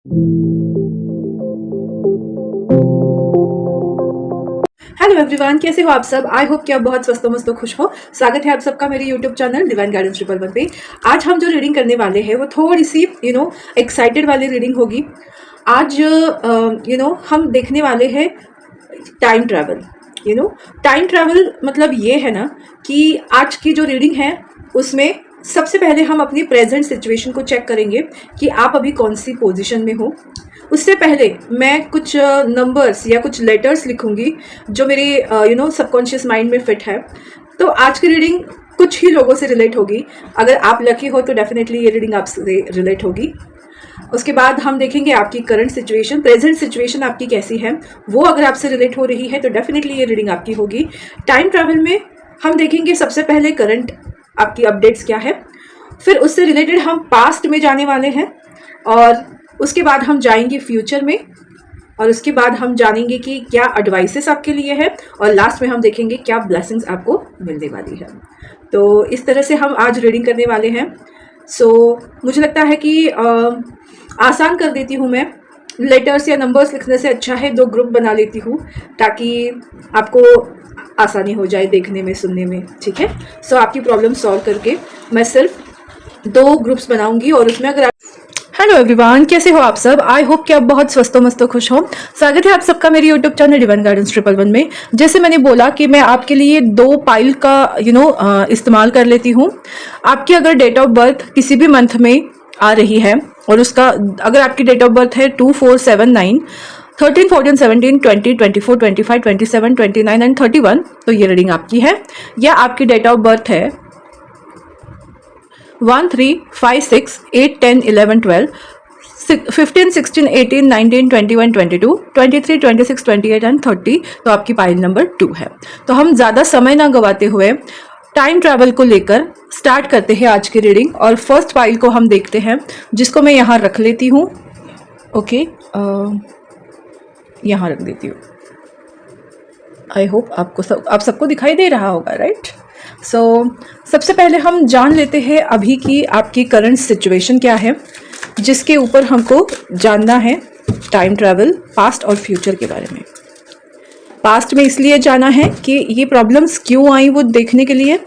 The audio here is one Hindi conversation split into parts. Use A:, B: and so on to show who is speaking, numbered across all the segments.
A: हेलो एवरीवन, कैसे हो आप सब। आई होप कि आप बहुत स्वस्थ मस्त खुश हो। स्वागत है आप सबका मेरे यूट्यूब चैनल डिवाइन गाइडेंस 111 पे। आज हम जो रीडिंग करने वाले हैं वो थोड़ी सी एक्साइटेड वाली रीडिंग होगी। आज हम देखने वाले हैं टाइम ट्रैवल। टाइम ट्रैवल मतलब ये है ना कि आज की जो रीडिंग है उसमें सबसे पहले हम अपनी प्रेजेंट सिचुएशन को चेक करेंगे कि आप अभी कौन सी पोजीशन में हो। उससे पहले मैं कुछ नंबर्स या कुछ लेटर्स लिखूंगी जो मेरे सबकॉन्शियस माइंड में फिट है। तो आज की रीडिंग कुछ ही लोगों से रिलेट होगी। अगर आप लकी हो तो डेफिनेटली ये रीडिंग आपसे रिलेट होगी। उसके बाद हम देखेंगे आपकी करंट सिचुएशन, प्रेजेंट सिचुएशन आपकी कैसी है। वो अगर आपसे रिलेट हो रही है तो डेफिनेटली ये रीडिंग आपकी होगी। टाइम ट्रैवल में हम देखेंगे सबसे पहले करंट आपकी अपडेट्स क्या है, फिर उससे रिलेटेड हम पास्ट में जाने वाले हैं, और उसके बाद हम जाएंगे फ्यूचर में, और उसके बाद हम जानेंगे कि क्या एडवाइसेस आपके लिए है, और लास्ट में हम देखेंगे क्या ब्लेसिंग्स आपको मिलने वाली है। तो इस तरह से हम आज रीडिंग करने वाले हैं। मुझे लगता है कि आसान कर देती हूँ मैं। लेटर्स या नंबर्स लिखने से अच्छा है 2 ग्रुप बना लेती हूँ ताकि आपको आसानी हो जाए देखने में, सुनने में। ठीक है। आपकी प्रॉब्लम सॉल्व करके मैं सिर्फ 2 ग्रुप्स बनाऊंगी, और उसमें अगर हेलो एवरीवन, कैसे हो आप सब। आई होप कि आप बहुत स्वस्थ मस्त खुश हो। स्वागत है आप सबका मेरे यूट्यूब चैनल डिवाइन गाइडेंस 111 में। जैसे मैंने बोला कि मैं आपके लिए 2 पाइल का इस्तेमाल कर लेती हूँ। आपकी अगर डेट ऑफ बर्थ किसी भी मंथ में आ रही है, और उसका अगर आपकी डेट ऑफ बर्थ है 2, 4, 7, 9, 13, 14, 17, 20, 24, 25, 27, 29 एंड 31, तो ये रीडिंग आपकी है। या आपकी डेट ऑफ बर्थ है 1, 3, 5, 6, 8, 10, 11, 12, 15, 16, 18, 19, 21, 22, 23, 26, 28 एंड 30, तो आपकी पाइल नंबर 2 है। तो हम ज़्यादा समय ना गवाते हुए टाइम ट्रैवल को लेकर स्टार्ट करते हैं आज की रीडिंग। और फर्स्ट पाइल को हम देखते हैं, जिसको मैं यहाँ रख लेती हूँ। ओके, यहाँ रख देती हूँ। आई होप आप सबको दिखाई दे रहा होगा, राइट। सबसे पहले हम जान लेते हैं अभी की आपकी करंट सिचुएशन क्या है, जिसके ऊपर हमको जानना है टाइम ट्रैवल पास्ट और फ्यूचर के बारे में। पास्ट में इसलिए जाना है कि ये प्रॉब्लम्स क्यों आई वो देखने के लिए,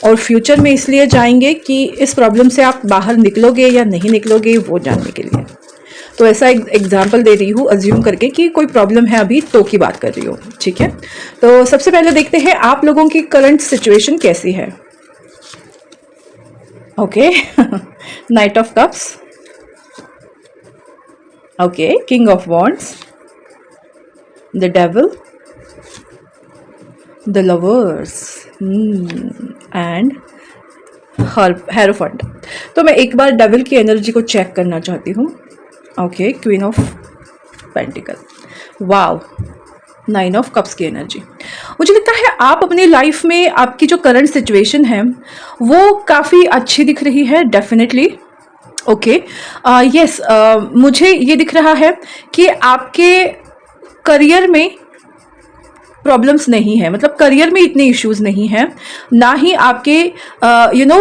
A: और फ्यूचर में इसलिए जाएंगे कि इस प्रॉब्लम से आप बाहर निकलोगे या नहीं निकलोगे वो जानने के लिए। तो ऐसा एक एग्जाम्पल दे रही हूँ, अज्यूम करके कि कोई प्रॉब्लम है अभी तो की बात कर रही हूँ। ठीक है। तो सबसे पहले देखते हैं आप लोगों की करंट सिचुएशन कैसी है। Okay, knight of cups, okay, king of wands, the devil, the lovers and hierophant. तो मैं एक बार डेविल की एनर्जी को चेक करना चाहती हूँ। Okay, queen of pentacle, wow, 9 of cups की एनर्जी। मुझे लगता है आप अपनी लाइफ में आपकी जो करंट सिचुएशन है वो काफ़ी अच्छी दिख रही है, डेफिनेटली। ओके, यस, मुझे ये दिख रहा है कि आपके करियर में प्रॉब्लम्स नहीं है, मतलब करियर में इतने इश्यूज नहीं है, ना ही आपके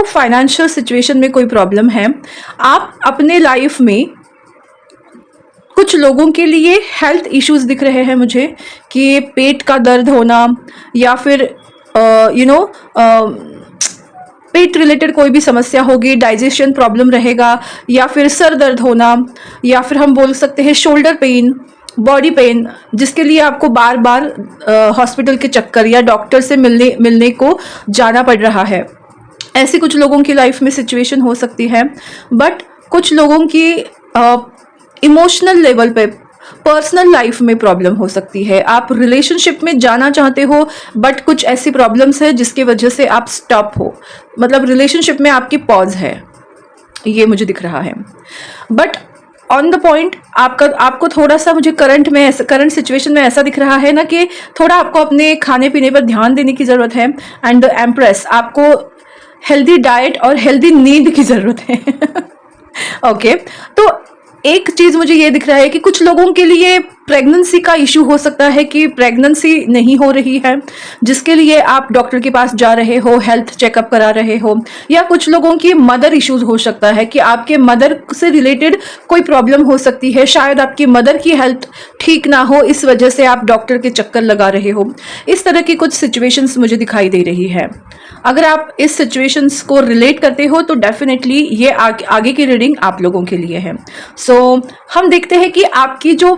A: फाइनेंशियल सिचुएशन में कोई प्रॉब्लम है। आप अपने लाइफ में कुछ लोगों के लिए हेल्थ इश्यूज दिख रहे हैं मुझे, कि पेट का दर्द होना, या फिर पेट रिलेटेड कोई भी समस्या होगी, डाइजेशन प्रॉब्लम रहेगा, या फिर सर दर्द होना, या फिर हम बोल सकते हैं शोल्डर पेन, बॉडी पेन, जिसके लिए आपको बार बार हॉस्पिटल के चक्कर या डॉक्टर से मिलने को जाना पड़ रहा है। ऐसी कुछ लोगों की लाइफ में सिचुएशन हो सकती है। बट कुछ लोगों की इमोशनल लेवल पे, पर्सनल लाइफ में प्रॉब्लम हो सकती है। आप रिलेशनशिप में जाना चाहते हो बट कुछ ऐसी प्रॉब्लम्स है जिसकी वजह से आप स्टॉप हो, मतलब रिलेशनशिप में आपकी पॉज है, ये मुझे दिख रहा है। बट ऑन द पॉइंट आपको थोड़ा सा, मुझे करंट सिचुएशन में ऐसा दिख रहा है ना कि थोड़ा आपको अपने खाने पीने पर ध्यान देने की ज़रूरत है। एंड द एम्प्रेस, आपको हेल्दी डाइट और हेल्दी नींद की ज़रूरत है। ओके, तो एक चीज़ मुझे ये दिख रहा है कि कुछ लोगों के लिए प्रेगनेंसी का इशू हो सकता है कि प्रेगनेंसी नहीं हो रही है, जिसके लिए आप डॉक्टर के पास जा रहे हो, हेल्थ चेकअप करा रहे हो। या कुछ लोगों की मदर इश्यूज हो सकता है कि आपके मदर से रिलेटेड कोई प्रॉब्लम हो सकती है, शायद आपकी मदर की हेल्थ ठीक ना हो, इस वजह से आप डॉक्टर के चक्कर लगा रहे हो। इस तरह की कुछ सिचुएशंस मुझे दिखाई दे रही है। अगर आप इस सिचुएशंस को रिलेट करते हो तो डेफिनेटली ये आगे की रीडिंग आप लोगों के लिए है। सो हम देखते हैं कि आपकी जो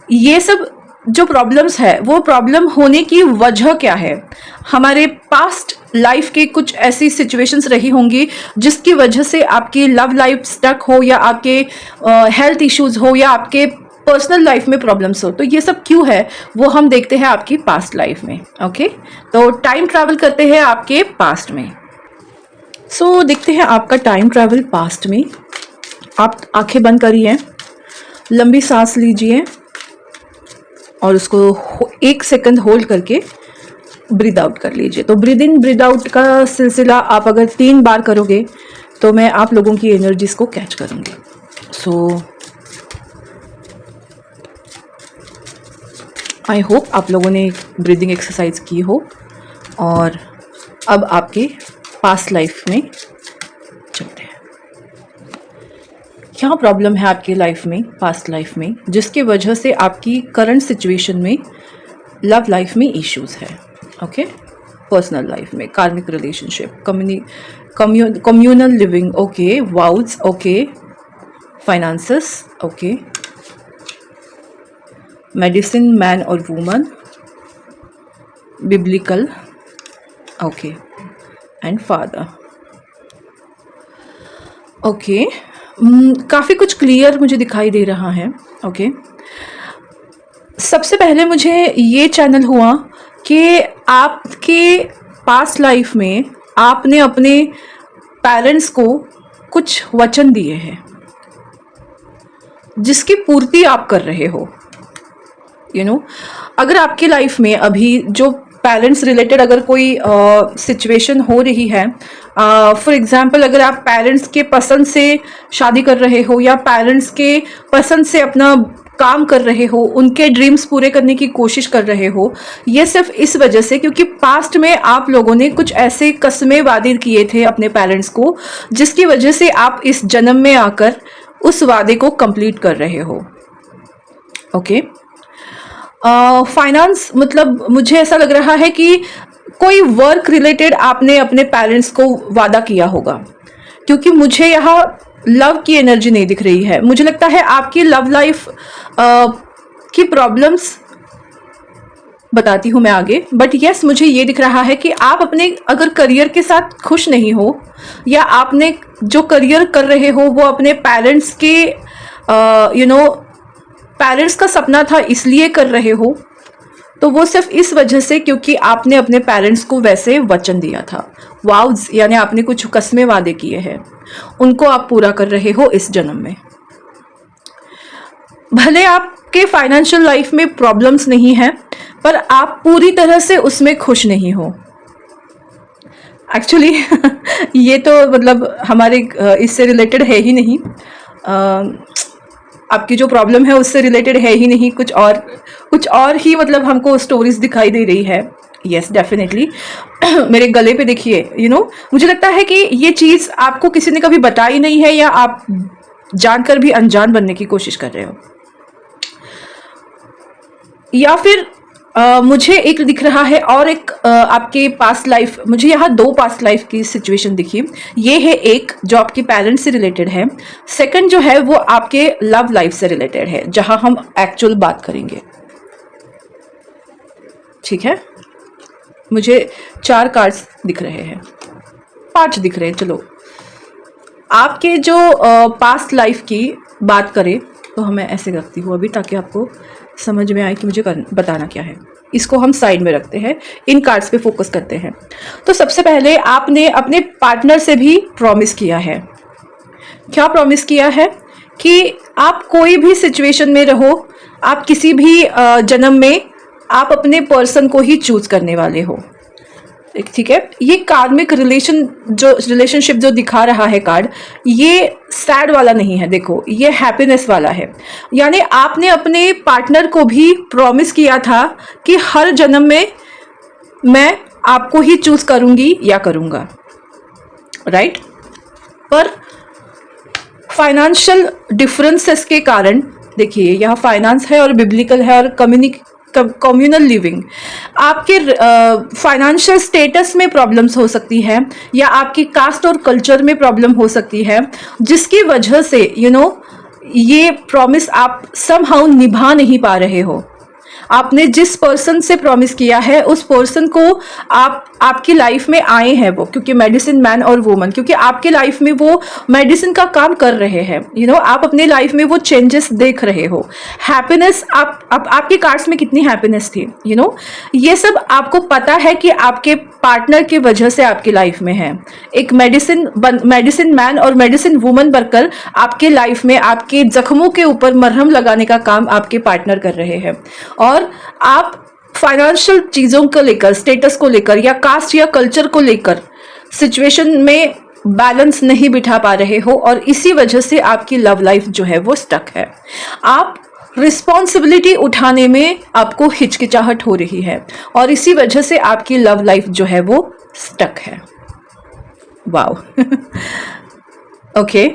A: ये सब जो प्रॉब्लम्स है वो प्रॉब्लम होने की वजह क्या है। हमारे पास्ट लाइफ के कुछ ऐसी सिचुएशंस रही होंगी जिसकी वजह से आपकी लव लाइफ स्टक हो, या आपके हेल्थ इश्यूज हो, या आपके पर्सनल लाइफ में प्रॉब्लम्स हो। तो ये सब क्यों है वो हम देखते हैं आपकी पास्ट लाइफ में। ओके, तो टाइम ट्रैवल करते हैं आपके पास्ट में। सो देखते हैं आपका टाइम ट्रैवल पास्ट में। आप आंखें बंद करिए, लंबी सांस लीजिए और उसको 1 सेकंड होल्ड करके ब्रीद आउट कर लीजिए। तो ब्रीद इन ब्रीद आउट का सिलसिला आप अगर 3 बार करोगे तो मैं आप लोगों की एनर्जीज को कैच करूंगी। सो आई होप आप लोगों ने ब्रीदिंग एक्सरसाइज की हो और अब आपके पास्ट लाइफ में चलते हैं। क्या प्रॉब्लम है आपकी लाइफ में, पास्ट लाइफ में, जिसकी वजह से आपकी करंट सिचुएशन में लव लाइफ में इश्यूज है। ओके, पर्सनल लाइफ में, karmic relationship, communal living, okay, vows, okay, finances, okay, medicine, man और woman, biblical, okay, and father. Okay, काफ़ी कुछ क्लियर मुझे दिखाई दे रहा है। ओके, सबसे पहले मुझे ये चैनल हुआ कि आपके पास्ट लाइफ में आपने अपने पेरेंट्स को कुछ वचन दिए हैं जिसकी पूर्ति आप कर रहे हो। अगर आपकी लाइफ में अभी जो पेरेंट्स रिलेटेड अगर कोई सिचुएशन हो रही है, फॉर एग्जांपल अगर आप पेरेंट्स के पसंद से शादी कर रहे हो या पेरेंट्स के पसंद से अपना काम कर रहे हो, उनके ड्रीम्स पूरे करने की कोशिश कर रहे हो, ये सिर्फ इस वजह से क्योंकि पास्ट में आप लोगों ने कुछ ऐसे कस्में वादे किए थे अपने पेरेंट्स को, जिसकी वजह से आप इस जन्म में आकर उस वादे को कंप्लीट कर रहे हो। ओके, फाइनेंस मतलब मुझे ऐसा लग रहा है कि कोई वर्क रिलेटेड आपने अपने पेरेंट्स को वादा किया होगा, क्योंकि मुझे यहाँ लव की एनर्जी नहीं दिख रही है। मुझे लगता है आपकी लव लाइफ की प्रॉब्लम्स बताती हूँ मैं आगे, बट यस मुझे ये दिख रहा है कि आप अपने अगर करियर के साथ खुश नहीं हो, या आपने जो करियर कर रहे हो वो अपने पेरेंट्स के पेरेंट्स का सपना था इसलिए कर रहे हो, तो वो सिर्फ इस वजह से क्योंकि आपने अपने पेरेंट्स को वैसे वचन दिया था। वाउज यानी आपने कुछ कस्में वादे किए हैं, उनको आप पूरा कर रहे हो इस जन्म में। भले आपके फाइनेंशियल लाइफ में प्रॉब्लम्स नहीं है, पर आप पूरी तरह से उसमें खुश नहीं हो। एक्चुअली ये तो मतलब हमारे इससे रिलेटेड है ही नहीं, आपकी जो प्रॉब्लम है उससे रिलेटेड है ही नहीं, कुछ और ही मतलब हमको स्टोरीज दिखाई दे रही है। यस डेफिनेटली मेरे गले पे देखिए, मुझे लगता है कि ये चीज़ आपको किसी ने कभी बताई नहीं है, या आप जानकर भी अनजान बनने की कोशिश कर रहे हो, या फिर मुझे एक दिख रहा है और एक आपके पास्ट लाइफ, मुझे यहाँ 2 पास्ट लाइफ की सिचुएशन दिखी। ये है एक जो आपके पेरेंट्स से रिलेटेड है, सेकंड जो है वो आपके लव लाइफ से रिलेटेड है, जहाँ हम एक्चुअल बात करेंगे। ठीक है, मुझे 4 कार्ड्स दिख रहे हैं, 5 दिख रहे हैं। चलो आपके जो पास्ट लाइफ की बात करें तो मैं ऐसे रखती हूँ अभी, ताकि आपको समझ में आए कि मुझे बताना क्या है। इसको हम साइड में रखते हैं, इन कार्ड्स पे फोकस करते हैं। तो सबसे पहले आपने अपने पार्टनर से भी प्रॉमिस किया है। क्या प्रॉमिस किया है? कि आप कोई भी सिचुएशन में रहो, आप किसी भी जन्म में आप अपने पर्सन को ही चूज करने वाले हो। ठीक है, ये कार्मिक रिलेशनशिप जो दिखा रहा है कार्ड, ये सैड वाला नहीं है, देखो ये हैप्पीनेस वाला है। यानी आपने अपने पार्टनर को भी प्रॉमिस किया था कि हर जन्म में मैं आपको ही चूज करूंगी या करूंगा, राइट। पर फाइनेंशियल डिफरेंसेस के कारण, देखिए यहाँ फाइनेंस है और बिब्लिकल है और कम्युनल लिविंग, आपके फाइनेंशियल स्टेटस में प्रॉब्लम्स हो सकती है या आपकी कास्ट और कल्चर में प्रॉब्लम हो सकती है, जिसकी वजह से ये प्रॉमिस आप समहाउ निभा नहीं पा रहे हो। आपने जिस पर्सन से प्रॉमिस किया है उस पर्सन को आपकी लाइफ में आए हैं वो, क्योंकि मेडिसिन मैन और वुमन, क्योंकि आपके लाइफ में वो मेडिसिन का काम कर रहे हैं। आप अपने लाइफ में वो चेंजेस देख रहे हो। हैप्पीनेस, आपके कार्ड्स में कितनी हैप्पीनेस थी, ये सब आपको पता है कि आपके पार्टनर की वजह से आपकी लाइफ में है। एक मेडिसिन मैन और मेडिसिन वुमन बनकर आपके लाइफ में आपके जख्मों के ऊपर मरहम लगाने का काम आपके पार्टनर कर रहे हैं। और आप फाइनेंशियल चीजों को लेकर, स्टेटस को लेकर या कास्ट या कल्चर को लेकर सिचुएशन में बैलेंस नहीं बिठा पा रहे हो, और इसी वजह से आपकी लव लाइफ जो है वो स्टक है। आप रिस्पॉन्सिबिलिटी उठाने में आपको हिचकिचाहट हो रही है और इसी वजह से आपकी लव लाइफ जो है वो स्टक है। वाओ ओके,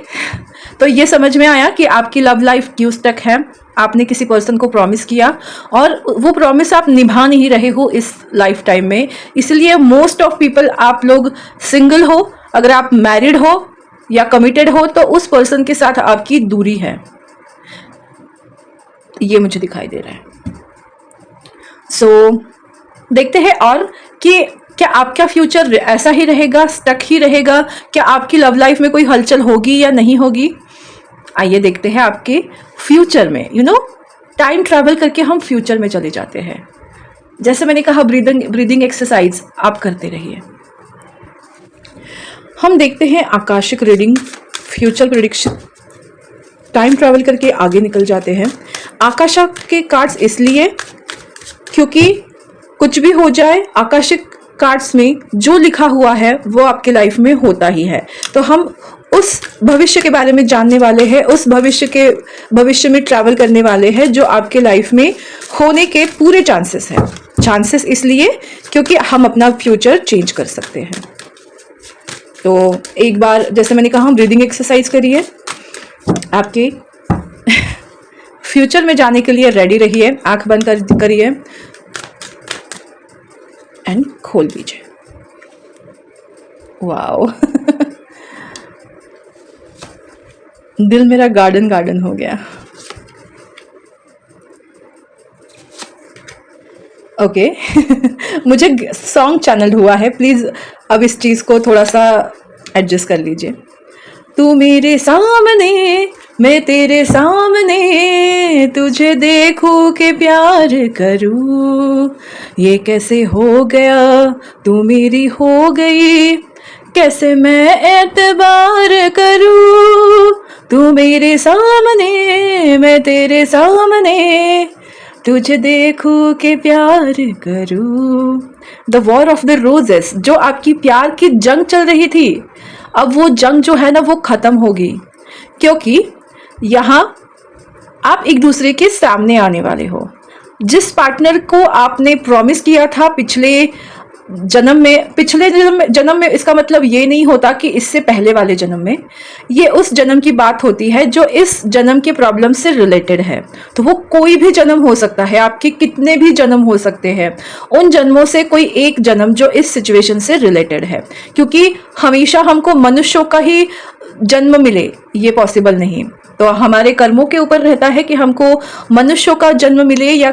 A: तो ये समझ में आया कि आपकी लव लाइफ क्यों स्टक है। आपने किसी पर्सन को प्रॉमिस किया और वो प्रॉमिस आप निभा नहीं रहे हो इस लाइफ टाइम में, इसलिए मोस्ट ऑफ पीपल, आप लोग सिंगल हो, अगर आप मैरिड हो या कमिटेड हो तो उस पर्सन के साथ आपकी दूरी है, ये मुझे दिखाई दे रहा है। सो देखते हैं और कि क्या आपका फ्यूचर ऐसा ही रहेगा, स्टक ही रहेगा, क्या आपकी लव लाइफ में कोई हलचल होगी या नहीं होगी। आइए देखते हैं आपके फ्यूचर में। टाइम ट्रैवल करके हम फ्यूचर में चले जाते हैं। जैसे मैंने कहा, ब्रीदिंग एक्सरसाइज आप करते रहिए। हम देखते हैं Akashic reading, future prediction. Time travel करके आगे निकल जाते हैं। आकाशिक के कार्ड्स इसलिए क्योंकि कुछ भी हो जाए, आकाशिक कार्ड्स में जो लिखा हुआ है वो आपके लाइफ में होता ही है। तो हम उस भविष्य के बारे में जानने वाले हैं, उस भविष्य में ट्रैवल करने वाले हैं जो आपके लाइफ में होने के पूरे चांसेस हैं। चांसेस इसलिए क्योंकि हम अपना फ्यूचर चेंज कर सकते हैं। तो एक बार, जैसे मैंने कहा, हम ब्रीदिंग एक्सरसाइज करिए। आपके फ्यूचर में जाने के लिए रेडी रहिए। आंख बंद करिए एंड खोल दीजिए। वाओ दिल मेरा गार्डन हो गया। ओके मुझे सॉन्ग चैनल हुआ है, प्लीज अब इस चीज को थोड़ा सा एडजस्ट कर लीजिए। तू मेरे सामने, मैं तेरे सामने, तुझे देखूं के प्यार करूं, ये कैसे हो गया, तू मेरी हो गई, कैसे मैं एतबार करूं, तू मेरे सामने, मैं तेरे सामने, तुझे देखूं के प्यार करूं। The war of the roses, जो आपकी प्यार की जंग चल रही थी, अब वो जंग जो है ना वो खत्म होगी, क्योंकि यहाँ आप एक दूसरे के सामने आने वाले हो। जिस पार्टनर को आपने प्रॉमिस किया था पिछले जन्म में, इसका मतलब ये नहीं होता कि इससे पहले वाले जन्म में, ये उस जन्म की बात होती है जो इस जन्म के प्रॉब्लम से रिलेटेड है। तो वो कोई भी जन्म हो सकता है, आपके कितने भी जन्म हो सकते हैं, उन जन्मों से कोई एक जन्म जो इस सिचुएशन से रिलेटेड है, क्योंकि हमेशा हमको मनुष्यों का ही जन्म मिले ये पॉसिबल नहीं। तो हमारे कर्मों के ऊपर रहता है कि हमको मनुष्यों का जन्म मिले या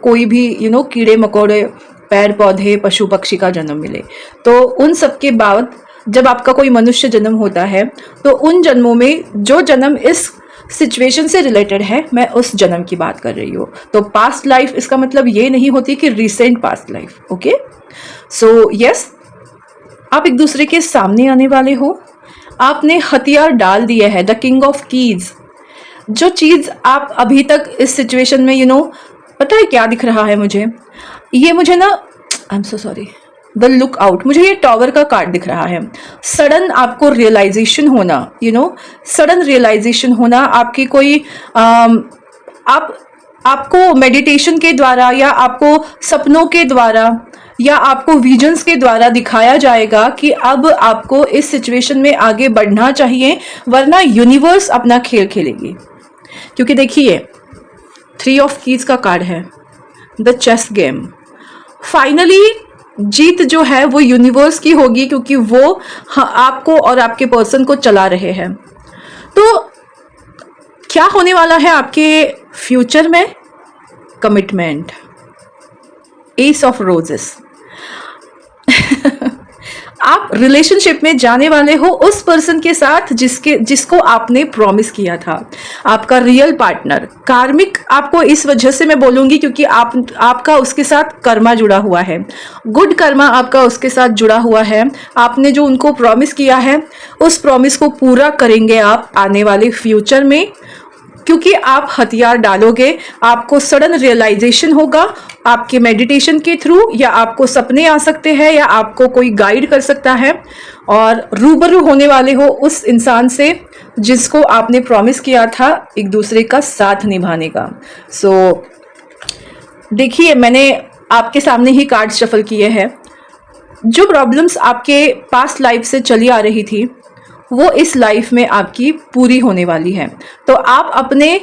A: कोई भी कीड़े मकोड़े, पेड़ पौधे, पशु पक्षी का जन्म मिले। तो उन सब के बाद जब आपका कोई मनुष्य जन्म होता है तो उन जन्मों में जो जन्म इस सिचुएशन से रिलेटेड है, मैं उस जन्म की बात कर रही हूँ। तो पास्ट लाइफ, इसका मतलब ये नहीं होती कि recent past life. Okay, so yes, आप एक दूसरे के सामने आने वाले हो। आपने हथियार डाल दिए है, द किंग ऑफ कीज। जो चीज आप अभी तक इस सिचुएशन में पता है क्या दिख रहा है मुझे? ये मुझे ना, I am so sorry, the look out, मुझे ये टॉवर का कार्ड दिख रहा है। सडन आपको रियलाइजेशन होना, सडन रियलाइजेशन होना, आपकी कोई आपको मेडिटेशन के द्वारा या आपको सपनों के द्वारा या आपको विजन्स के द्वारा दिखाया जाएगा कि अब आपको इस सिचुएशन में आगे बढ़ना चाहिए, वरना यूनिवर्स अपना खेल खेलेगी। क्योंकि देखिए 3 ऑफ कीज का कार्ड है, द चेस गेम। फाइनली जीत जो है वो यूनिवर्स की होगी, क्योंकि वो आपको और आपके पर्सन को चला रहे हैं। तो क्या होने वाला है आपके फ्यूचर में? Commitment, S of roses. आप रिलेशनशिप में जाने वाले हो उस पर्सन के साथ जिसको आपने प्रॉमिस किया था, आपका रियल पार्टनर। कार्मिक आपको इस वजह से मैं बोलूंगी क्योंकि आपका उसके साथ कर्मा जुड़ा हुआ है, गुड कर्मा आपका उसके साथ जुड़ा हुआ है। आपने जो उनको प्रॉमिस किया है उस प्रॉमिस को पूरा करेंगे आप आने वाले फ्यूचर में, क्योंकि आप हथियार डालोगे। आपको सडन रियलाइजेशन होगा आपके मेडिटेशन के थ्रू, या आपको सपने आ सकते हैं, या आपको कोई गाइड कर सकता है, और रूबरू होने वाले हो उस इंसान से जिसको आपने प्रॉमिस किया था एक दूसरे का साथ निभाने का। सो देखिए, मैंने आपके सामने ही कार्ड शफल किए हैं। जो प्रॉब्लम्स आपके पास्ट लाइफ से चली आ रही थी वो इस लाइफ में आपकी पूरी होने वाली है। तो आप अपने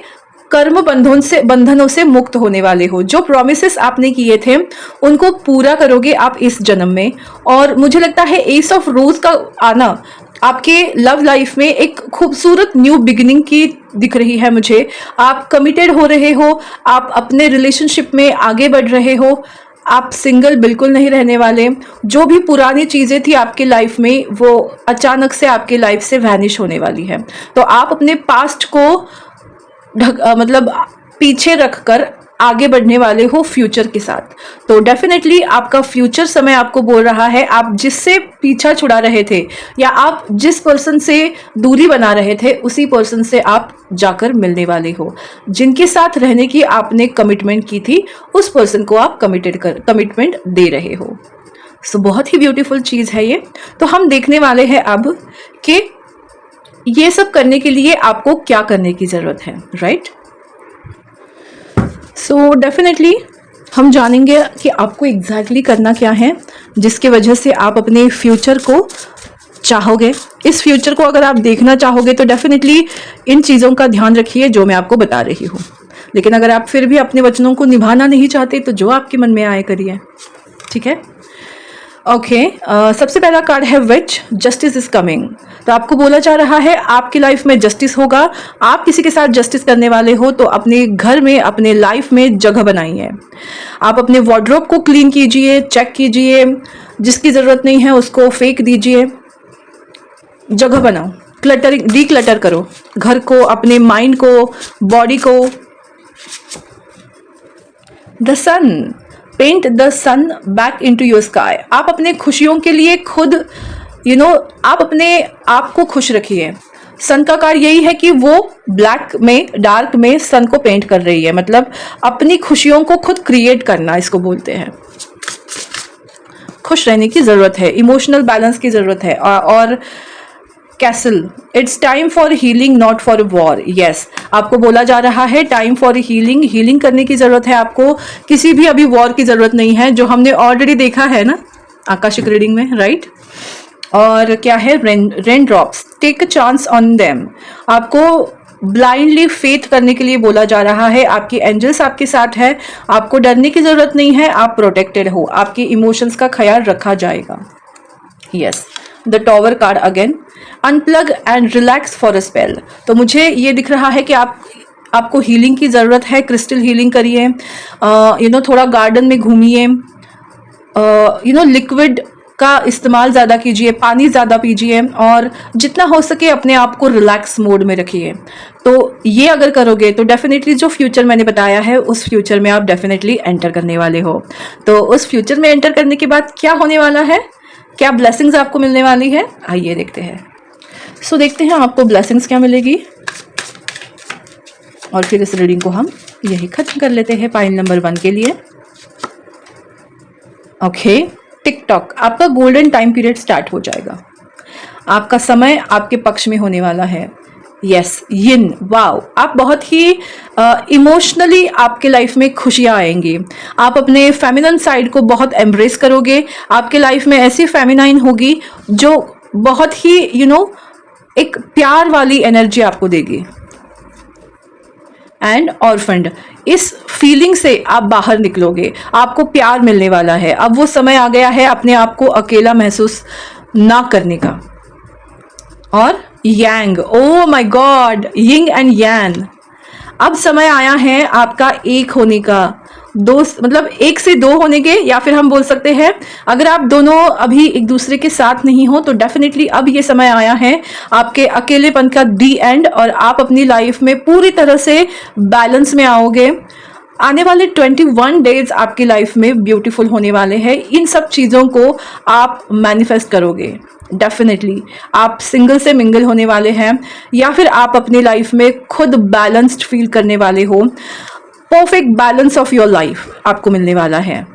A: कर्म बंधनों से मुक्त होने वाले हो। जो प्रॉमिसेस आपने किए थे उनको पूरा करोगे आप इस जन्म में। और मुझे लगता है एस ऑफ रोज का आना आपके लव लाइफ में एक खूबसूरत न्यू बिगिनिंग की दिख रही है मुझे। आप कमिटेड हो रहे हो, आप अपने रिलेशनशिप में आगे बढ़ रहे हो, आप सिंगल बिल्कुल नहीं रहने वाले। जो भी पुरानी चीज़ें थी आपकी लाइफ में वो अचानक से आपकी लाइफ से वैनिश होने वाली है। तो आप अपने पास्ट को मतलब पीछे रखकर आगे बढ़ने वाले हो फ्यूचर के साथ। तो डेफिनेटली आपका फ्यूचर समय आपको बोल रहा है, आप जिससे पीछा छुड़ा रहे थे या आप जिस पर्सन से दूरी बना रहे थे उसी पर्सन से आप जाकर मिलने वाले हो। जिनके साथ रहने की आपने कमिटमेंट की थी उस पर्सन को आप कमिटमेंट दे रहे हो। सो बहुत ही ब्यूटीफुल चीज़ है ये। तो हम देखने वाले हैं अब कि ये सब करने के लिए आपको क्या करने की ज़रूरत है, राइट? सो डेफिनेटली हम जानेंगे कि आपको एग्जैक्टली करना क्या है जिसकी वजह से आप अपने फ्यूचर को चाहोगे। इस फ्यूचर को अगर आप देखना चाहोगे तो डेफिनेटली इन चीज़ों का ध्यान रखिए जो मैं आपको बता रही हूँ। लेकिन अगर आप फिर भी अपने वचनों को निभाना नहीं चाहते तो जो आपके मन में आए करिए, ठीक है? ओके, सबसे पहला कार्ड है विच, जस्टिस इज कमिंग। तो आपको बोला जा रहा है आपकी लाइफ में जस्टिस होगा। आप किसी के साथ जस्टिस करने वाले हो तो अपने घर में, अपने लाइफ में जगह बनाइए। आप अपने वार्डरोब को क्लीन कीजिए, चेक कीजिए, जिसकी ज़रूरत नहीं है उसको फेंक दीजिए, जगह बनाओ, क्लटरिंग, डीक्लटर करो घर को, अपने माइंड को, बॉडी को। The sun, paint the sun back into your sky. आप अपने खुशियों के लिए खुद आप अपने आप को खुश रखिए। सन का कार्य यही है कि वो ब्लैक में, डार्क में सन को पेंट कर रही है, मतलब अपनी खुशियों को खुद क्रिएट करना इसको बोलते हैं। खुश रहने की ज़रूरत है, इमोशनल बैलेंस की ज़रूरत है। और castle, it's time for healing not for war. Yes, आपको बोला जा रहा है टाइम फॉर हीलिंग, हीलिंग करने की ज़रूरत है आपको। किसी भी अभी वॉर की ज़रूरत नहीं है, जो हमने ऑलरेडी देखा है ना आकाशिक रीडिंग में, राइट? और क्या है, raindrops, take a chance on them. आपको ब्लाइंडली फेथ करने के लिए बोला जा रहा है। आपकी एंजल्स आपके साथ है, आपको डरने की ज़रूरत नहीं है, आप प्रोटेक्टेड हो, आपके इमोशंस का ख्याल रखा जाएगा। Yes, the tower card again, unplug and relax for a spell. तो मुझे ये दिख रहा है कि आपको हीलिंग की ज़रूरत है, क्रिस्टल हीलिंग करिए, थोड़ा गार्डन में घूमिए, लिक्विड का इस्तेमाल ज़्यादा कीजिए, पानी ज़्यादा पीजिए, और जितना हो सके अपने आप को रिलैक्स मोड में रखिए। तो ये अगर करोगे तो डेफिनेटली जो फ्यूचर मैंने बताया है उस फ्यूचर में आप डेफिनेटली एंटर करने वाले हो। तो उस फ्यूचर में एंटर करने के बाद क्या होने वाला है, क्या ब्लेसिंग्स आपको मिलने वाली है, आइए देखते हैं। सो देखते हैं आपको ब्लेसिंग्स क्या मिलेगी, और फिर इस रीडिंग को हम यही खत्म कर लेते हैं पाइल नंबर 1 के लिए। ओके, टिक टॉक, आपका गोल्डन टाइम पीरियड स्टार्ट हो जाएगा। आपका समय आपके पक्ष में होने वाला है। यस, यिन, वाओ, आप बहुत ही इमोशनली आपके लाइफ में खुशियाँ आएंगी। आप अपने फेमिनिन साइड को बहुत एम्ब्रेस करोगे। आपके लाइफ में ऐसी फेमिनाइन होगी जो बहुत ही एक प्यार वाली एनर्जी आपको देगी। एंड ऑर्फन्ड, इस फीलिंग से आप बाहर निकलोगे, आपको प्यार मिलने वाला है। अब वो समय आ गया है अपने आप को अकेला महसूस ना करने का। और yang, oh my god, yin and yang, अब समय आया है आपका एक होने का, दो मतलब एक से दो होने के, या फिर हम बोल सकते हैं अगर आप दोनों अभी एक दूसरे के साथ नहीं हो तो डेफिनेटली अब ये समय आया है आपके अकेलेपन का दी एंड, और आप अपनी लाइफ में पूरी तरह से बैलेंस में आओगे। आने वाले 21 डेज आपकी लाइफ में ब्यूटीफुल होने वाले हैं। इन सब चीज़ों को आप मैनिफेस्ट करोगे। डेफिनेटली आप सिंगल से मिंगल होने वाले हैं, या फिर आप अपनी लाइफ में खुद बैलेंस्ड फील करने वाले हो। Perfect balance of your life आपको मिलने वाला है।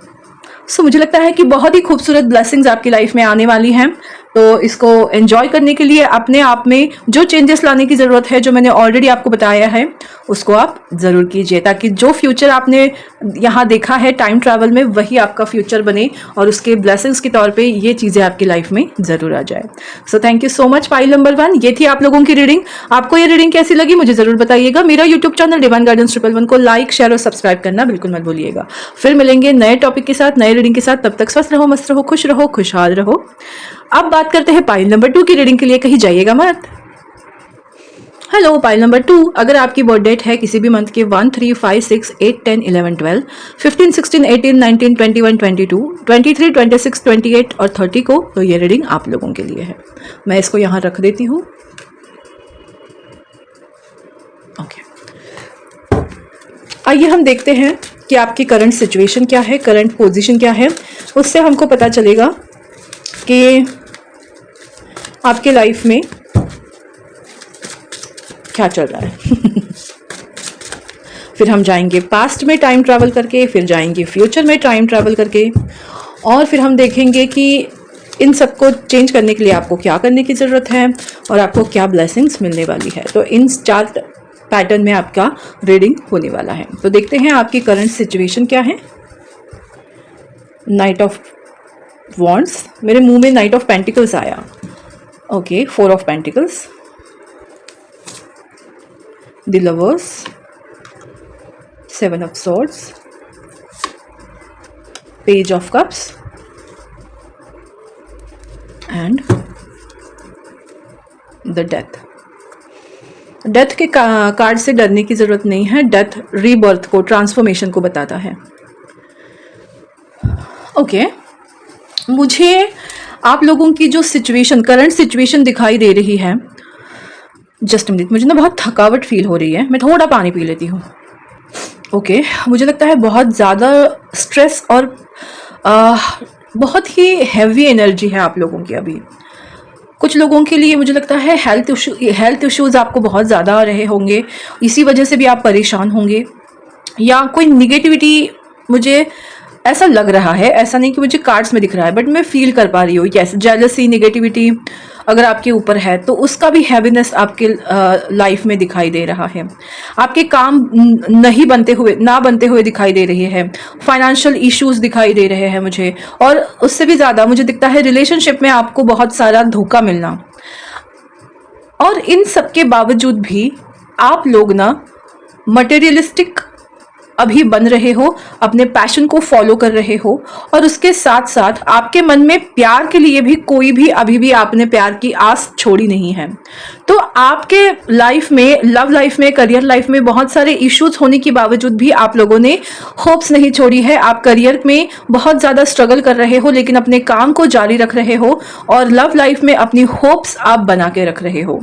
A: सो मुझे लगता है कि बहुत ही खूबसूरत ब्लेसिंग्स आपकी लाइफ में आने वाली हैं। तो इसको एंजॉय करने के लिए अपने आप में जो चेंजेस लाने की ज़रूरत है, जो मैंने ऑलरेडी आपको बताया है, उसको आप ज़रूर कीजिए, ताकि जो फ्यूचर आपने यहाँ देखा है टाइम ट्रैवल में वही आपका फ्यूचर बने और उसके ब्लेसिंग्स के तौर पे ये चीज़ें आपकी लाइफ में ज़रूर आ जाए। So thank you so much pile number 1। ये थी आप लोगों की रीडिंग। आपको ये रीडिंग कैसी लगी मुझे ज़रूर बताइएगा। मेरा यूट्यूब चैनल डिवाइन गाइडेंस 111 को लाइक, शेयर और सब्सक्राइब करना बिल्कुल मत भूलिएगा। फिर मिलेंगे नए टॉपिक के साथ, नए रीडिंग के साथ। तब तक स्वस्थ रहो, मस्त रहो, खुश रहो, खुशहाल रहो। अब बात करते हैं पाइल नंबर 2 की रीडिंग के लिए, कहीं जाइएगा मत। हेलो पाइल नंबर 2, अगर आपकी बर्थ डेट है किसी भी मंथ के 1, 3, 5, 6, 8, 10, 11, 12, 15, 16, 18, 19, 21, 22, 23, 26, 28 और 30 को, तो ये रीडिंग आप लोगों के लिए है। मैं इसको यहाँ रख देती हूँ। ओके, आइए हम देखते हैं कि आपकी करंट सिचुएशन क्या है, करंट पोजीशन क्या है। उससे हमको पता चलेगा कि आपके लाइफ में क्या चल रहा है। फिर हम जाएंगे पास्ट में टाइम ट्रैवल करके, फिर जाएंगे फ्यूचर में टाइम ट्रैवल करके, और फिर हम देखेंगे कि इन सबको चेंज करने के लिए आपको क्या करने की ज़रूरत है और आपको क्या ब्लेसिंग्स मिलने वाली है। तो इन चार पैटर्न में आपका रीडिंग होने वाला है। तो देखते हैं आपकी करंट सिचुएशन क्या है। नाइट ऑफ वॉन्ड्स, मेरे मुंह में नाइट ऑफ पेंटिकल्स आया। Okay, 4 of pentacles, the lovers, 7 of swords, page of cups and the death. Death के कार्ड से डरने की जरूरत नहीं है। डेथ रीबर्थ को, ट्रांसफॉर्मेशन को बताता है। ओके, मुझे आप लोगों की जो सिचुएशन, करंट सिचुएशन दिखाई दे रही है, जस्ट मिनट, मुझे ना बहुत थकावट फील हो रही है, मैं थोड़ा पानी पी लेती हूँ। ओके, मुझे लगता है बहुत ज़्यादा स्ट्रेस और बहुत ही हैवी एनर्जी है आप लोगों की अभी। कुछ लोगों के लिए मुझे लगता है हेल्थ इश्यूज़ आपको बहुत ज़्यादा आ रहे होंगे, इसी वजह से भी आप परेशान होंगे, या कोई निगेटिविटी मुझे ऐसा लग रहा है। ऐसा नहीं कि मुझे कार्ड्स में दिख रहा है, बट मैं फील कर पा रही हूँ। यस, जेलसी, निगेटिविटी अगर आपके ऊपर है तो उसका भी हैवीनेस आपके लाइफ में दिखाई दे रहा है। आपके काम ना बनते हुए दिखाई दे रहे हैं। फाइनेंशियल इश्यूज दिखाई दे रहे हैं मुझे, और उससे भी ज़्यादा मुझे दिखता है रिलेशनशिप में आपको बहुत सारा धोखा मिलना। और इन सब के बावजूद भी आप लोग ना मटेरियलिस्टिक अभी बन रहे हो, अपने पैशन को फॉलो कर रहे हो, और उसके साथ साथ आपके मन में प्यार के लिए भी कोई भी अभी भी आपने प्यार की आस छोड़ी नहीं है। तो आपके लाइफ में, लव लाइफ में, करियर लाइफ में बहुत सारे इश्यूज होने के बावजूद भी आप लोगों ने होप्स नहीं छोड़ी है। आप करियर में बहुत ज़्यादा स्ट्रगल कर रहे हो, लेकिन अपने काम को जारी रख रहे हो, और लव लाइफ में अपनी होप्स आप बना के रख रहे हो।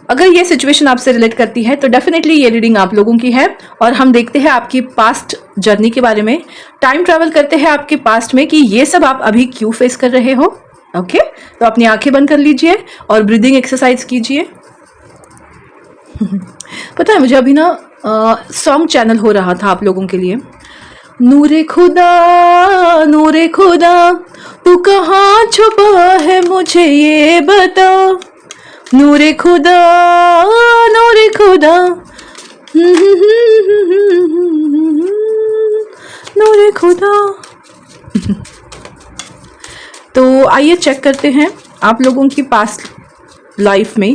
A: अगर ये सिचुएशन आपसे रिलेट करती है तो डेफिनेटली ये रीडिंग आप लोगों की है। और हम देखते हैं आपकी पास्ट जर्नी के बारे में, टाइम ट्रैवल करते हैं आपके पास्ट में कि ये सब आप अभी क्यों फेस कर रहे हो। ओके, तो अपनी आंखें बंद कर लीजिए और ब्रीदिंग एक्सरसाइज कीजिए। पता है मुझे अभी ना सॉन्ग चैनल हो रहा था आप लोगों के लिए, नूरे खुदा, नूरे खुदा, तू कहाँ छुपा है मुझे ये बता। नूरे खुदा, नूरे खुदा, नूरे खुदा। तो आइए चेक करते हैं आप लोगों की पास्ट लाइफ में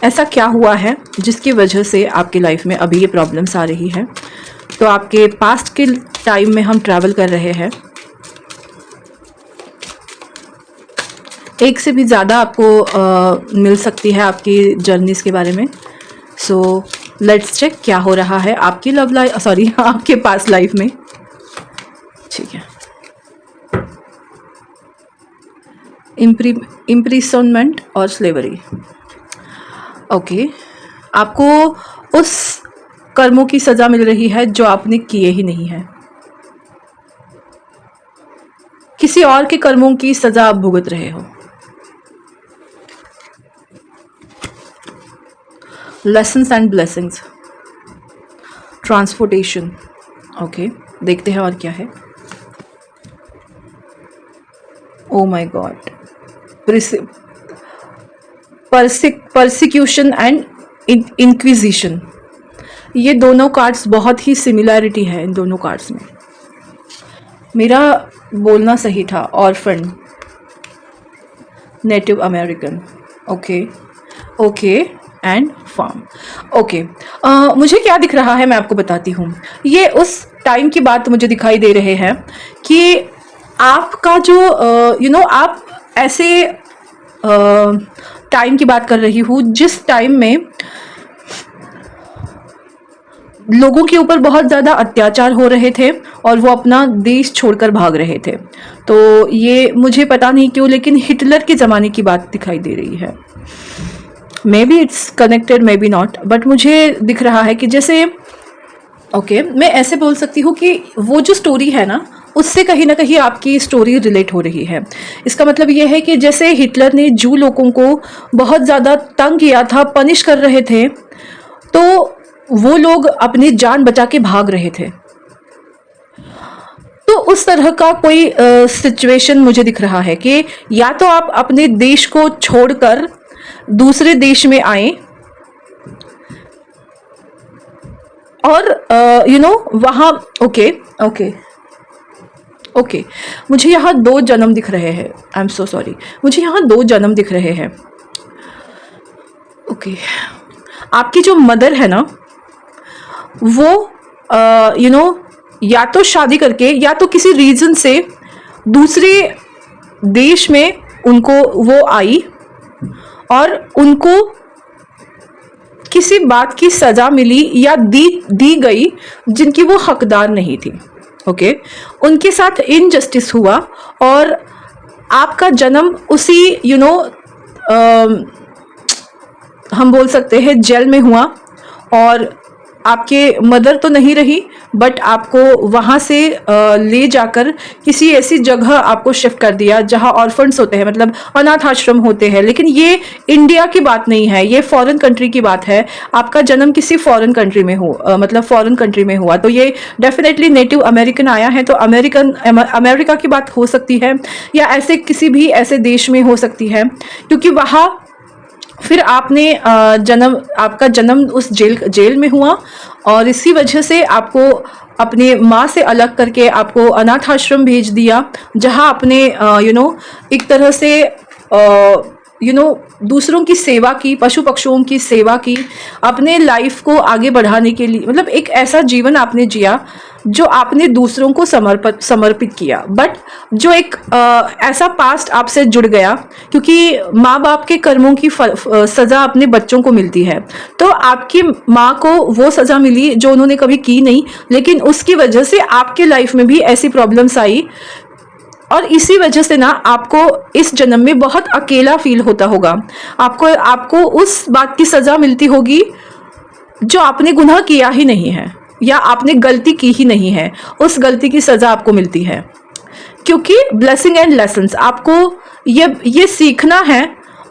A: ऐसा क्या हुआ है जिसकी वजह से आपकी लाइफ में अभी ये प्रॉब्लम्स आ रही है। तो आपके पास्ट के टाइम में हम ट्रैवल कर रहे हैं। एक से भी ज़्यादा आपको मिल सकती है आपकी जर्नीज़ के बारे में। सो लेट्स चेक क्या हो रहा है आपकी लव लाइफ, सॉरी आपके पास्ट लाइफ में। ठीक है, इम्प्रिसनमेंट और स्लेवरी। ओके, आपको उस कर्मों की सज़ा मिल रही है जो आपने किए ही नहीं है। किसी और के कर्मों की सज़ा आप भुगत रहे हो। Lessons and blessings, transportation. Okay, देखते हैं और क्या है। ओ my God, persecution and inquisition. ये दोनों कार्ड्स बहुत ही सिमिलैरिटी है इन दोनों कार्ड्स में। मेरा बोलना सही था, orphan, native American. Okay okay, and farm. Okay, मुझे क्या दिख रहा है मैं आपको बताती हूँ। ये उस टाइम की बात मुझे दिखाई दे रहे हैं कि आपका जो आप ऐसे टाइम की बात कर रही हूँ जिस टाइम में लोगों के ऊपर बहुत ज़्यादा अत्याचार हो रहे थे और वो अपना देश छोड़कर भाग रहे थे। तो ये मुझे पता नहीं क्यों लेकिन हिटलर के ज़माने की बात दिखाई दे रही है। May be it's connected, may be not, but मुझे दिख रहा है कि जैसे ओके, मैं ऐसे बोल सकती हूँ कि वो जो स्टोरी है ना उससे कहीं ना कहीं आपकी स्टोरी रिलेट हो रही है। इसका मतलब ये है कि जैसे हिटलर ने जू लोगों को बहुत ज़्यादा तंग किया था, पनिश कर रहे थे, तो वो लोग अपनी जान बचा के भाग रहे थे। तो उस तरह का कोई सिचुएशन मुझे दिख रहा है कि या तो आप अपने देश को छोड़कर दूसरे देश में आए और वहाँ ओके ओके ओके, मुझे यहाँ 2 जन्म दिख रहे हैं। आई एम सो सॉरी, मुझे यहाँ 2 जन्म दिख रहे हैं। ओके, आपकी जो मदर है ना वो या तो शादी करके या तो किसी रीजन से दूसरे देश में उनको वो आई और उनको किसी बात की सज़ा मिली या दी गई जिनकी वो हकदार नहीं थी। ओके, उनके साथ इनजस्टिस हुआ और आपका जन्म उसी हम बोल सकते हैं जेल में हुआ। और आपके मदर तो नहीं रही बट आपको वहाँ से ले जाकर किसी ऐसी जगह आपको शिफ्ट कर दिया जहाँ ऑर्फन्स होते हैं, मतलब अनाथ आश्रम होते हैं। लेकिन ये इंडिया की बात नहीं है, ये फॉरेन कंट्री की बात है। आपका जन्म किसी फॉरेन कंट्री में मतलब फॉरेन कंट्री में हुआ, तो ये डेफिनेटली नेटिव अमेरिकन आया है, तो अमेरिका की बात हो सकती है या ऐसे किसी भी ऐसे देश में हो सकती है, क्योंकि वहाँ फिर आपका जन्म उस जेल में हुआ और इसी वजह से आपको अपने माँ से अलग करके आपको अनाथ आश्रम भेज दिया, जहाँ आपने एक तरह से दूसरों की सेवा की, पशु पक्षियों की सेवा की, अपने लाइफ को आगे बढ़ाने के लिए, मतलब एक ऐसा जीवन आपने जिया जो आपने दूसरों को समर्पित किया। बट जो एक ऐसा पास्ट आपसे जुड़ गया, क्योंकि माँ बाप के कर्मों की सज़ा अपने बच्चों को मिलती है, तो आपकी माँ को वो सज़ा मिली जो उन्होंने कभी की नहीं, लेकिन उसकी वजह से आपके लाइफ में भी ऐसी प्रॉब्लम्स आई और इसी वजह से ना आपको इस जन्म में बहुत अकेला फील होता होगा। आपको उस बात की सज़ा मिलती होगी जो आपने गुनाह किया ही नहीं है या आपने गलती की ही नहीं है, उस गलती की सज़ा आपको मिलती है। क्योंकि ब्लेसिंग एंड लेसन्स, आपको ये सीखना है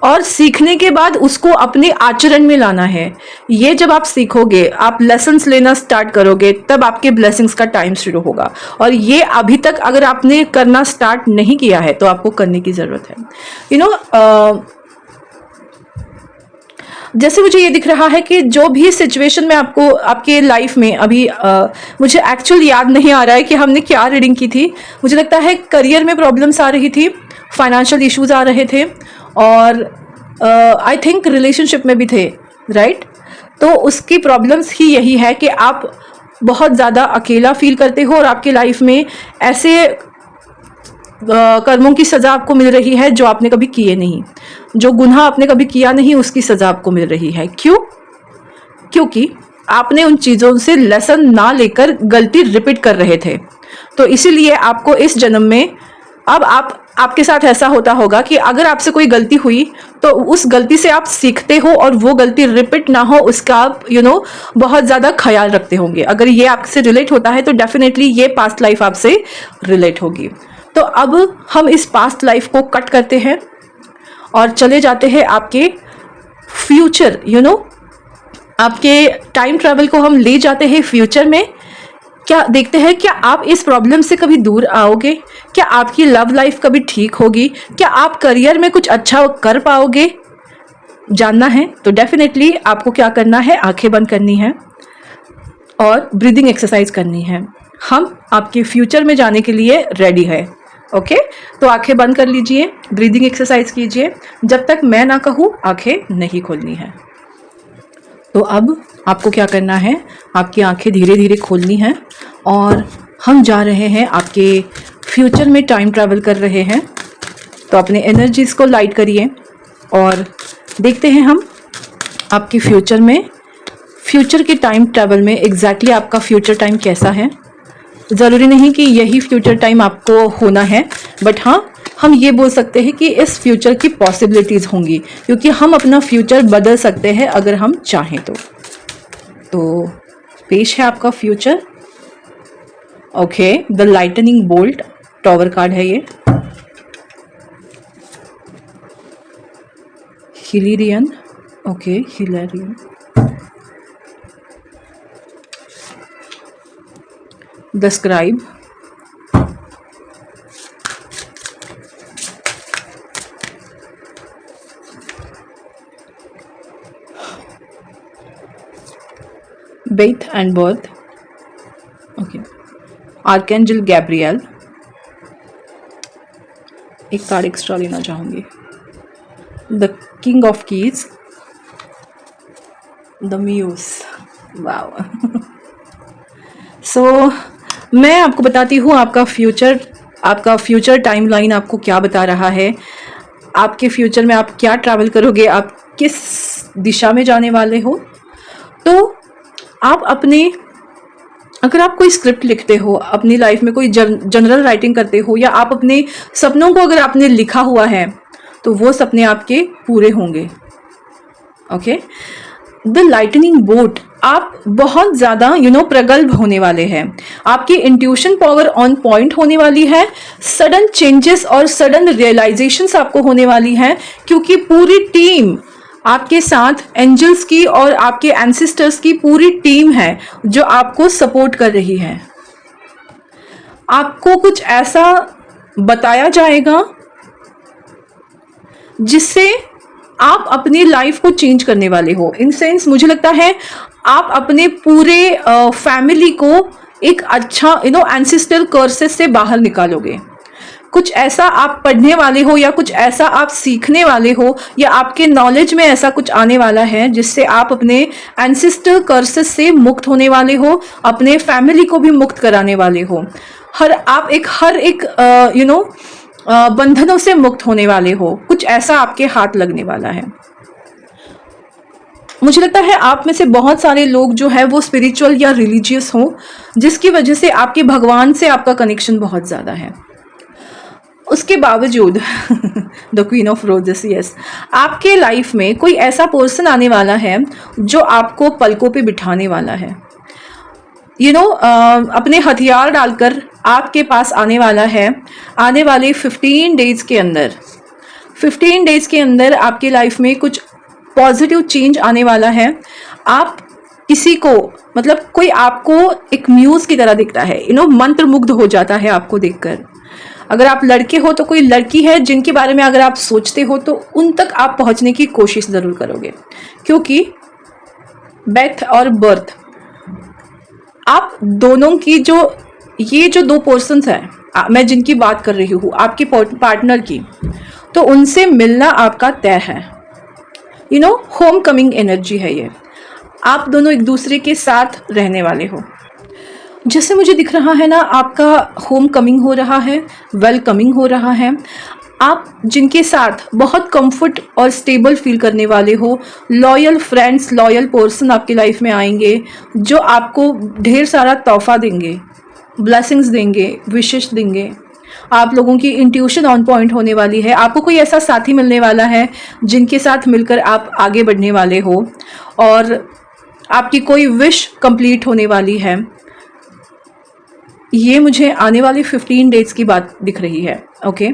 A: और सीखने के बाद उसको अपने आचरण में लाना है। ये जब आप सीखोगे, आप लेसन्स लेना स्टार्ट करोगे, तब आपके ब्लेसिंग्स का टाइम शुरू होगा। और ये अभी तक अगर आपने करना स्टार्ट नहीं किया है तो आपको करने की ज़रूरत है। जैसे मुझे ये दिख रहा है कि जो भी सिचुएशन में आपको आपके लाइफ में अभी मुझे एक्चुअल याद नहीं आ रहा है कि हमने क्या रीडिंग की थी। मुझे लगता है करियर में प्रॉब्लम्स आ रही थी, फाइनेंशियल इश्यूज आ रहे थे, और आई थिंक रिलेशनशिप में भी थे, राइट। तो उसकी प्रॉब्लम्स ही यही है कि आप बहुत ज़्यादा अकेला फील करते हो और आपके लाइफ में ऐसे कर्मों की सज़ा आपको मिल रही है जो आपने कभी किए नहीं, जो गुनाह आपने कभी किया नहीं उसकी सज़ा आपको मिल रही है। क्यों? क्योंकि आपने उन चीज़ों से लेसन ना लेकर गलती रिपीट कर रहे थे। तो इसीलिए आपको इस जन्म में अब आपके साथ ऐसा होता होगा कि अगर आपसे कोई गलती हुई तो उस गलती से आप सीखते हो और वो गलती रिपीट ना हो उसका आप बहुत ज़्यादा ख्याल रखते होंगे। अगर ये आपसे रिलेट होता है तो डेफिनेटली ये पास्ट लाइफ आपसे रिलेट होगी। तो अब हम इस पास्ट लाइफ को कट करते हैं और चले जाते हैं आपके फ्यूचर, आपके टाइम ट्रैवल को हम ले जाते हैं फ्यूचर में। क्या देखते हैं, क्या आप इस प्रॉब्लम से कभी दूर आओगे? क्या आपकी लव लाइफ कभी ठीक होगी? क्या आप करियर में कुछ अच्छा कर पाओगे? जानना है तो डेफिनेटली आपको क्या करना है, आंखें बंद करनी है और ब्रीदिंग एक्सरसाइज करनी है। हम आपके फ्यूचर में जाने के लिए रेडी है। ओके, तो आंखें बंद कर लीजिए, ब्रीदिंग एक्सरसाइज कीजिए। जब तक मैं ना कहूँ आंखें नहीं खोलनी है। तो अब आपको क्या करना है, आपकी आंखें धीरे धीरे खोलनी है और हम जा रहे हैं आपके फ्यूचर में, टाइम ट्रैवल कर रहे हैं। तो अपने एनर्जीज़ को लाइट करिए और देखते हैं हम आपके फ्यूचर में, फ्यूचर के टाइम ट्रैवल में एग्जैक्टली आपका फ्यूचर टाइम कैसा है। ज़रूरी नहीं कि यही फ्यूचर टाइम आपको होना है, बट हाँ, हम ये बोल सकते हैं कि इस फ्यूचर की पॉसिबिलिटीज़ होंगी, क्योंकि हम अपना फ्यूचर बदल सकते हैं अगर हम चाहें तो पेश है आपका future. Okay, the lightning bolt, tower card है ये। Hilarion, okay, Hilarion. The scribe, Faith and birth, okay, archangel Gabriel. एक कार्ड एक्स्ट्रा लेना चाहूँगी, the king of keys, the muse. Wow. So मैं आपको बताती हूँ आपका फ्यूचर टाइमलाइन आपको क्या बता रहा है। आपके फ्यूचर में आप क्या ट्रैवल करोगे, आप किस दिशा में जाने वाले हो। तो आप अगर आप कोई स्क्रिप्ट लिखते हो अपनी लाइफ में, कोई जनरल राइटिंग करते हो, या आप अपने सपनों को अगर आपने लिखा हुआ है तो वो सपने आपके पूरे होंगे। ओके, द लाइटनिंग बोट, आप बहुत ज़्यादा प्रगल्भ होने वाले हैं। आपकी इंट्यूशन पावर ऑन पॉइंट होने वाली है। सडन चेंजेस और सडन रियलाइजेशंस आपको होने वाली हैं, क्योंकि पूरी टीम आपके साथ, एंजल्स की और आपके एंसेस्टर्स की पूरी टीम है जो आपको सपोर्ट कर रही है। आपको कुछ ऐसा बताया जाएगा जिससे आप अपनी लाइफ को चेंज करने वाले हो। इन सेंस मुझे लगता है आप अपने पूरे फैमिली को एक अच्छा एंसेस्ट्रल कर्सेस से बाहर निकालोगे। कुछ ऐसा आप पढ़ने वाले हो या कुछ ऐसा आप सीखने वाले हो या आपके नॉलेज में ऐसा कुछ आने वाला है जिससे आप अपने एंसेस्ट्रल कर्सेस से मुक्त होने वाले हो, अपने फैमिली को भी मुक्त कराने वाले हो। हर एक बंधनों से मुक्त होने वाले हो। कुछ ऐसा आपके हाथ लगने वाला है। मुझे लगता है आप में से बहुत सारे लोग जो है वो स्पिरिचुअल या रिलीजियस हो, जिसकी वजह से आपके भगवान से आपका कनेक्शन बहुत ज़्यादा है। उसके बावजूद the queen of roses, yes, आपके लाइफ में कोई ऐसा पर्सन आने वाला है जो आपको पलकों पे बिठाने वाला है। अपने हथियार डालकर आपके पास आने वाला है। आने वाले 15 डेज के अंदर 15 डेज के अंदर आपकी लाइफ में कुछ पॉजिटिव चेंज आने वाला है। आप किसी को, मतलब कोई आपको एक म्यूज की तरह दिखता है, मंत्र मुग्ध हो जाता है आपको देखकर। अगर आप लड़के हो तो कोई लड़की है जिनके बारे में अगर आप सोचते हो तो उन तक आप पहुंचने की कोशिश ज़रूर करोगे, क्योंकि डेथ और बर्थ, आप दोनों की ये जो दो पर्सन्स हैं, मैं जिनकी बात कर रही हूँ आपके पार्टनर की, तो उनसे मिलना आपका तय है। होम कमिंग एनर्जी है ये। आप दोनों एक दूसरे के साथ रहने वाले हो। जैसे मुझे दिख रहा है ना, आपका होम कमिंग हो रहा है, वेलकमिंग हो रहा है। आप जिनके साथ बहुत कंफर्ट और स्टेबल फील करने वाले हो, लॉयल फ्रेंड्स, लॉयल पर्सन आपकी लाइफ में आएंगे जो आपको ढेर सारा तोहफा देंगे, ब्लेसिंग्स देंगे, विशेष देंगे। आप लोगों की इंट्यूशन ऑन पॉइंट होने वाली है। आपको कोई ऐसा साथी मिलने वाला है जिनके साथ मिलकर आप आगे बढ़ने वाले हो और आपकी कोई विश कंप्लीट होने वाली है। ये मुझे आने वाले 15 डेज की बात दिख रही है। ओके,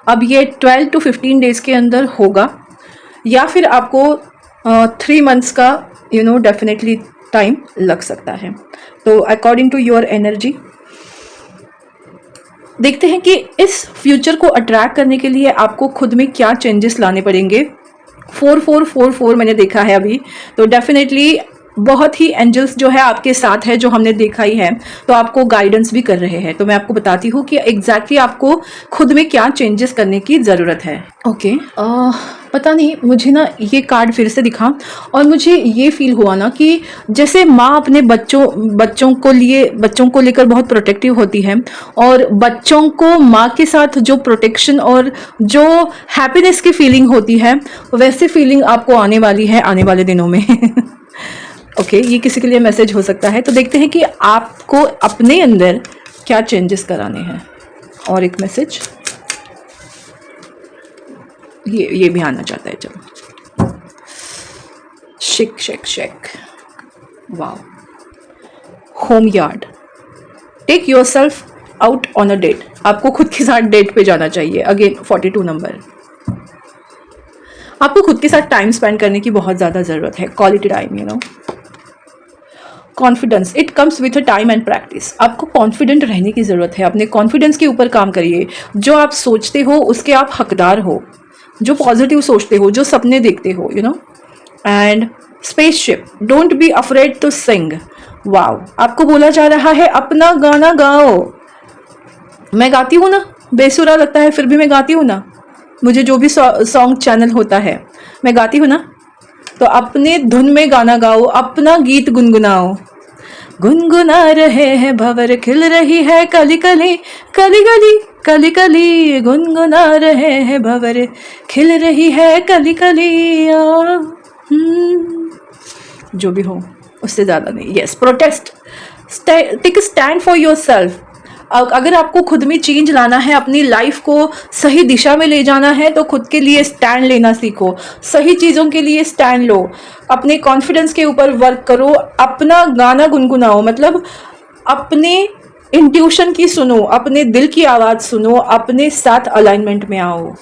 A: अब ये 12 to 15 डेज के अंदर होगा, या फिर आपको 3 मंथ्स का डेफिनेटली टाइम लग सकता है। तो अकॉर्डिंग टू योर एनर्जी देखते हैं कि इस फ्यूचर को अट्रैक्ट करने के लिए आपको खुद में क्या चेंजेस लाने पड़ेंगे। 4444 मैंने देखा है अभी, तो डेफिनेटली बहुत ही एंजल्स जो है आपके साथ है, जो हमने देखा ही है, तो आपको गाइडेंस भी कर रहे हैं। तो मैं आपको बताती हूँ कि एग्जैक्टली आपको खुद में क्या चेंजेस करने की ज़रूरत है। ओके, पता नहीं, मुझे ना ये कार्ड फिर से दिखा और मुझे ये फील हुआ ना कि जैसे माँ अपने बच्चों को लेकर बहुत प्रोटेक्टिव होती है, और बच्चों को माँ के साथ जो प्रोटेक्शन और जो हैप्पीनेस की फीलिंग होती है, वैसे फीलिंग आपको आने वाली है आने वाले दिनों में। ओके, ये किसी के लिए मैसेज हो सकता है। तो देखते हैं कि आपको अपने अंदर क्या चेंजेस कराने हैं। और एक मैसेज ये भी आना चाहता है। चलो, shake wow, home yard, take yourself out on a date. आपको खुद के साथ डेट पे जाना चाहिए। अगेन 42 नंबर, आपको खुद के साथ टाइम स्पेंड करने की बहुत ज़्यादा ज़रूरत है, quality time. Confidence, it comes with a time and practice. आपको कॉन्फिडेंट रहने की ज़रूरत है। अपने कॉन्फिडेंस के ऊपर काम करिए। जो आप सोचते हो उसके आप हकदार हो, जो पॉजिटिव सोचते हो, जो सपने देखते हो, and spaceship, don't be afraid to sing. Wow, आपको बोला जा रहा है अपना गाना गाओ। मैं गाती हूँ ना, बेसुरा लगता है फिर भी मैं गाती हूँ ना। मुझे जो भी सॉन्ग चैनल होता है मैं गाती हूँ ना, तो अपने धुन में गाना गाओ, अपना गीत गुनगुनाओ। गुनगुना रहे हैं भंवर, खिल रही है कली कली, कली कली कली कली, गुनगुना रहे हैं भंवर, खिल रही है कली कली। जो भी हो, उससे ज़्यादा नहीं। Yes, protest, take stand for yourself. अगर आपको खुद में चेंज लाना है, अपनी लाइफ को सही दिशा में ले जाना है, तो खुद के लिए स्टैंड लेना सीखो। सही चीज़ों के लिए स्टैंड लो, अपने कॉन्फिडेंस के ऊपर वर्क करो, अपना गाना गुनगुनाओ, मतलब अपने इंट्यूशन की सुनो, अपने दिल की आवाज़ सुनो, अपने साथ अलाइनमेंट में आओ।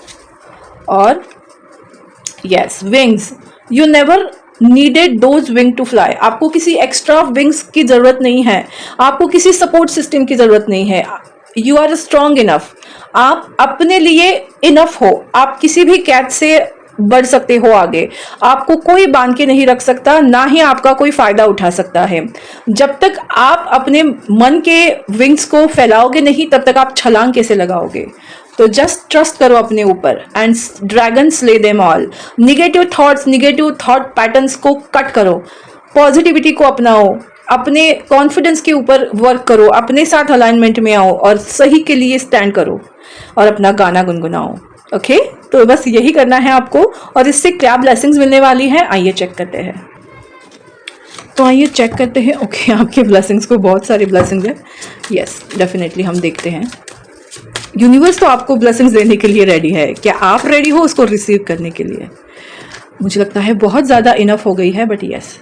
A: और yes, wings, you never needed those wing to fly. आपको किसी एक्स्ट्रा विंग्स की ज़रूरत नहीं है, आपको किसी सपोर्ट सिस्टम की ज़रूरत नहीं है। यू आर स्ट्रॉन्ग इनफ, आप अपने लिए इनफ हो। आप किसी भी कैच से बढ़ सकते हो आगे। आपको कोई बांध के नहीं रख सकता, ना ही आपका कोई फ़ायदा उठा सकता है। जब तक आप अपने मन के विंग्स को फैलाओगे नहीं, तब तक आप छलांग कैसे लगाओगे। तो जस्ट ट्रस्ट करो अपने ऊपर and dragon slay them all. Negative thoughts, negative thought patterns को कट करो, पॉजिटिविटी को अपनाओ, अपने कॉन्फिडेंस के ऊपर वर्क करो, अपने साथ अलाइनमेंट में आओ और सही के लिए स्टैंड करो और अपना गाना गुनगुनाओ। ओके, तो बस यही करना है आपको, और इससे क्या ब्लेसिंग्स मिलने वाली है आइए चेक करते हैं। तो आइए चेक करते हैं। ओके, आपके ब्लेसिंग्स को बहुत सारी ब्लेसिंग्स है। यस, डेफिनेटली हम देखते हैं। यूनिवर्स तो आपको ब्लेसिंग्स देने के लिए रेडी है। क्या आप रेडी हो उसको रिसीव करने के लिए? मुझे लगता है बहुत ज़्यादा इनफ हो गई है, बट यस,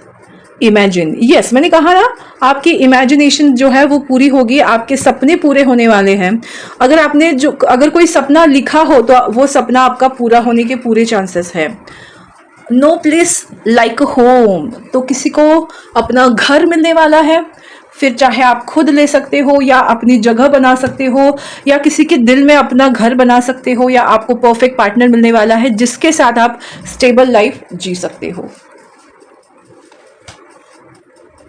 A: इमेजिन, यस मैंने कहा ना, आपकी इमेजिनेशन जो है वो पूरी होगी, आपके सपने पूरे होने वाले हैं। अगर कोई सपना लिखा हो तो वो सपना आपका पूरा होने के पूरे चांसेस है। नो प्लेस लाइक होम, तो किसी को अपना घर मिलने वाला है, फिर चाहे आप खुद ले सकते हो या अपनी जगह बना सकते हो या किसी के दिल में अपना घर बना सकते हो, या आपको परफेक्ट पार्टनर मिलने वाला है जिसके साथ आप स्टेबल लाइफ जी सकते हो।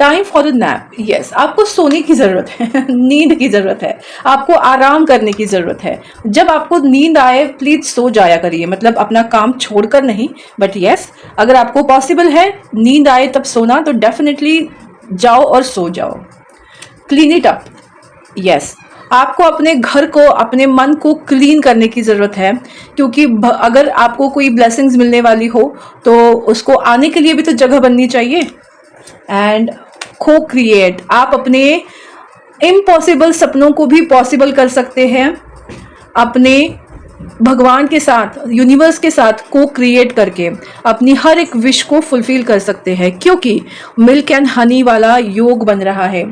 A: Time for a nap, yes आपको सोने की ज़रूरत है नींद की ज़रूरत है, आपको आराम करने की ज़रूरत है। जब आपको नींद आए प्लीज़ सो जाया करिए, मतलब अपना काम छोड़कर नहीं, बट यस अगर आपको पॉसिबल है नींद आए तब सोना तो डेफिनेटली जाओ और सो जाओ। क्लीन इट अप, यस आपको अपने घर को, अपने मन को क्लीन करने की ज़रूरत है, क्योंकि अगर आपको कोई ब्लेसिंग्स मिलने वाली हो तो उसको आने के लिए भी तो जगह बननी चाहिए। एंड को क्रिएट, आप अपने इम्पॉसिबल सपनों को भी पॉसिबल कर सकते हैं, अपने भगवान के साथ, यूनिवर्स के साथ को क्रिएट करके अपनी हर एक विश को फुलफिल कर सकते हैं, क्योंकि मिल्क एंड हनी वाला योग बन रहा है,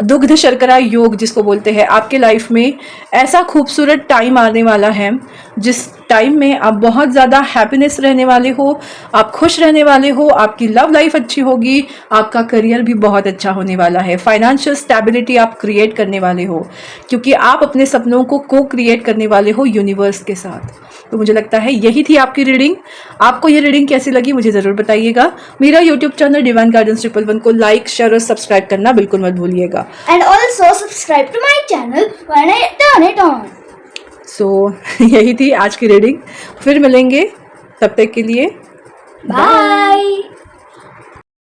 A: दुग्ध शर्करा योग जिसको बोलते हैं। आपके लाइफ में ऐसा खूबसूरत टाइम आने वाला है जिस टाइम में आप बहुत ज़्यादा हैप्पीनेस रहने वाले हो, आप खुश रहने वाले हो, आपकी लव लाइफ अच्छी होगी, आपका करियर भी बहुत अच्छा होने वाला है, फाइनेंशियल स्टेबिलिटी आप क्रिएट करने वाले हो, क्योंकि आप अपने सपनों को क्रिएट करने वाले हो यूनिवर्स के साथ। तो मुझे लगता है यही थी आपकी रीडिंग। आपको ये रीडिंग कैसी लगी मुझे ज़रूर बताइएगा। मेरा यूट्यूब चैनल डिवाइन गाइडेंस 111 को लाइक, शेयर और सब्सक्राइब करना बिल्कुल मत भूलिएगा।
B: And also subscribe to my channel when I turn it on.
A: सो यही थी आज की रीडिंग, फिर मिलेंगे, तब तक के लिए
B: Bye.